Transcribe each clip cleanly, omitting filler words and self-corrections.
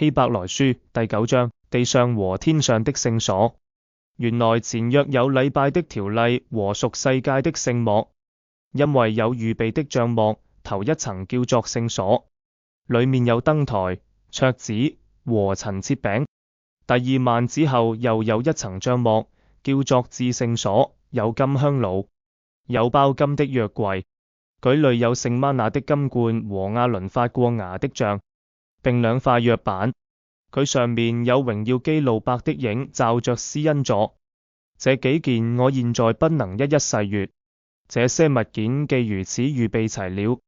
希伯來書第9章，地上和天上的聖所。原來前約有禮拜的條例和屬世界的聖幕，因為有預備的帳幕，頭一層叫作聖所，裡面有燈台、桌子和陳設餅。第二幔子後又有一層帳幕，叫作至聖所，有金香爐，有包金的約櫃，舉裏有聖嗎哪的金罐和亞倫發過芽的杖，並2塊約版。佢上面有榮耀基路伯的影罩着施恩座。這幾件我現在不能一一細閱。這些物件既如此預備齊了，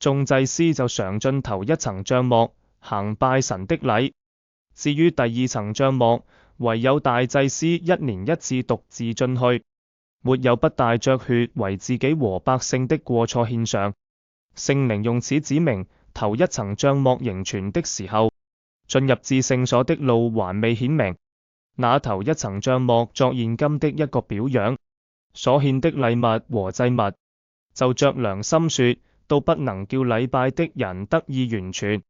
眾祭司就常進頭一層帳幕，行拜神的禮。至於第二層帳幕，唯有大祭司1年1次獨自進去，沒有不帶着血為自己和百姓的過錯獻上。聖靈用此指明，頭一層帳幕仍存的時候，進入至聖所的路還未顯明。那頭一層帳幕作現今的一個表樣，所獻的禮物和祭物，就着良心說，都不能叫禮拜的人得以完全。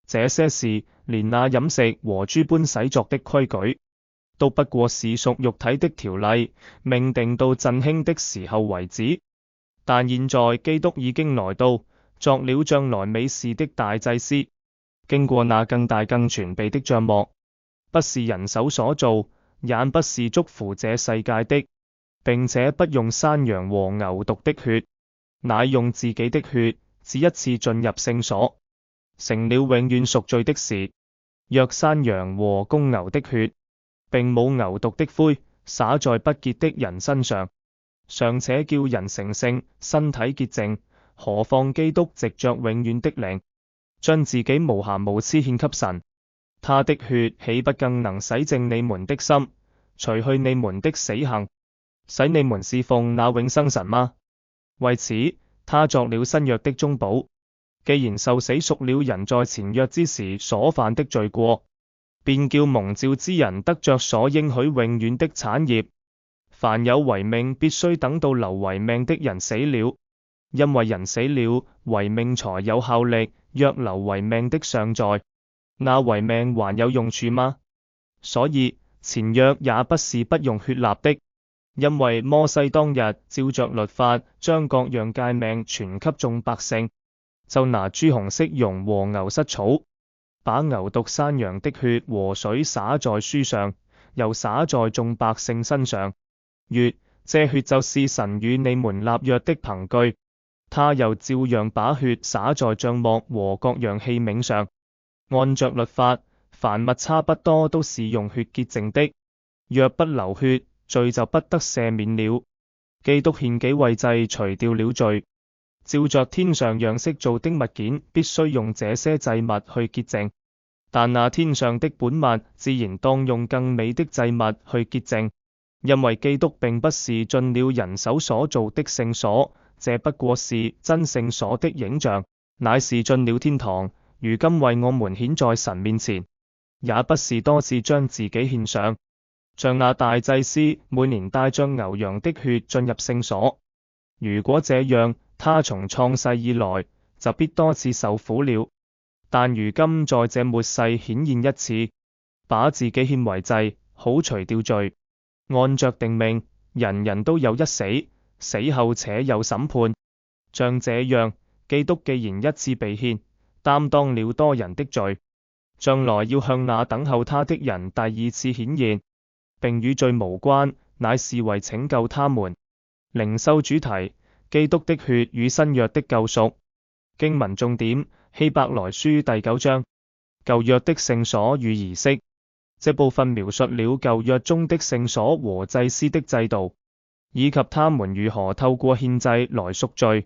這些事，連那飲食和諸般洗濯的規矩，都不過是屬肉體的條例，命定到振興的時候為止。但現在基督已經來到，作了將來美事的大祭司，經過那更大更全備的帳幕，不是人手所造，也不是觸乎這世界的，並且不用山羊和牛犢的血，乃用自己的血，只一次進入聖所，成了永遠贖罪的事。若山羊和公牛的血，並母牛犢的灰，灑在不潔的人身上，尚且叫人成聖，身體潔淨，何況基督藉着永遠的靈，將自己無瑕無疵獻給神，他的血豈不更能洗淨你們的心，除去你們的死行，使你們侍奉那永生神嗎？為此，他作了新約的中保，既然受死贖了人在前約之時所犯的罪過，便叫蒙召之人得着所應許永遠的產業。凡有遺命，必須等到留遺命的人死了，因為人死了，遺命才有效力。若留遺命的尚在，那遺命還有用處嗎？所以前約也不是不用血立的，因為摩西當日照着律法將各樣誡命傳給眾百姓，就拿朱紅色絨和牛膝草，把牛犢山羊的血和水灑在書上，又灑在眾百姓身上，說：這血就是神與你們立約的憑據。他又照樣把血灑在帳幕和各樣器皿上。按着律法，凡物差不多都是用血潔淨的，若不流血，罪就不得赦免了。基督獻己為祭，除掉了罪。照着天上樣式做的物件，必須用這些祭物去潔淨，但那天上的本物，自然當用更美的祭物去潔淨，因為基督並不是進了人手所造的聖所，這不過是真聖所的影像，乃是進了天堂，如今為我們顯在神面前，也不是多次將自己獻上，像那大祭司每年帶着牛羊的血進入聖所。如果這樣，他從創世以來就必多次受苦了。但如今在這末世顯現一次，把自己獻為祭，好除掉罪。按着定命，人人都有一死，死後且有審判。像這樣，基督既然一次被獻，擔當了多人的罪，將來要向那等候他的人第二次顯現，並與罪無關，乃是為拯救他們。靈修主題：基督的血與新約的救贖。經文重點：希伯來書第9章，舊約的聖所與儀式。這部分描述了舊約中的聖所和祭司的制度，以及他們如何透過獻祭來贖罪。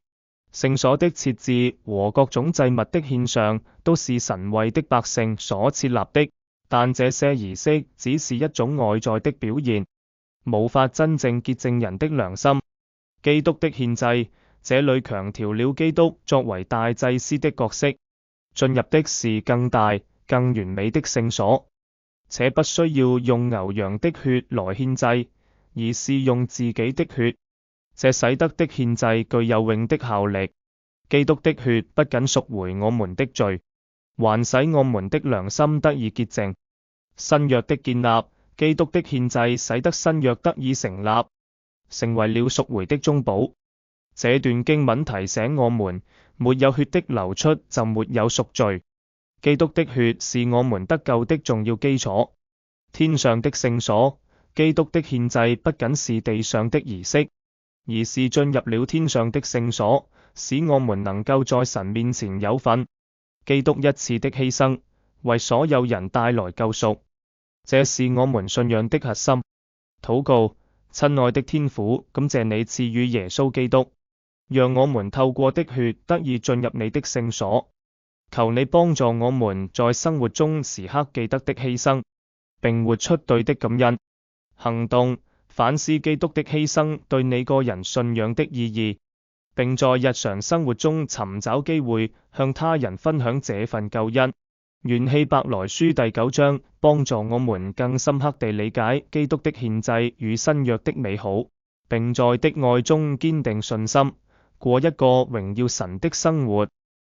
聖所的設置和各種祭物的獻上，都是神為的百姓所設立的，但這些儀式只是一種外在的表現，無法真正潔淨人的良心。基督的獻祭，這裡強調了基督作為大祭司的角色，進入的是更大、更完美的聖所，且不需要用牛羊的血來獻祭，而是用自己的血。這使得的獻祭具有永的效力。基督的血不僅贖回我們的罪，還使我們的良心得以潔淨。新約的建立，基督的獻祭使得新約得以成立，成為了贖回的中保。這段經文提醒我們，沒有血的流出就沒有贖罪。基督的血是我們得救的重要基礎。天上的聖所，基督的獻祭不僅是地上的儀式，而是進入了天上的聖所，使我們能夠在神面前有份。基督一次的犧牲，為所有人帶來救贖，這是我們信仰的核心。禱告，親愛的天父，感謝你賜予耶穌基督，讓我們透過的血得以進入你的聖所。求你幫助我們在生活中時刻記得的犧牲，並活出對的感恩行動，反思基督的犧牲對你個人信仰的意義，並在日常生活中尋找機會向他人分享這份救恩。願希伯來書第9章幫助我們更深刻地理解基督的獻祭與新約的美好，並在的愛中堅定信心，過一個榮耀神的生活。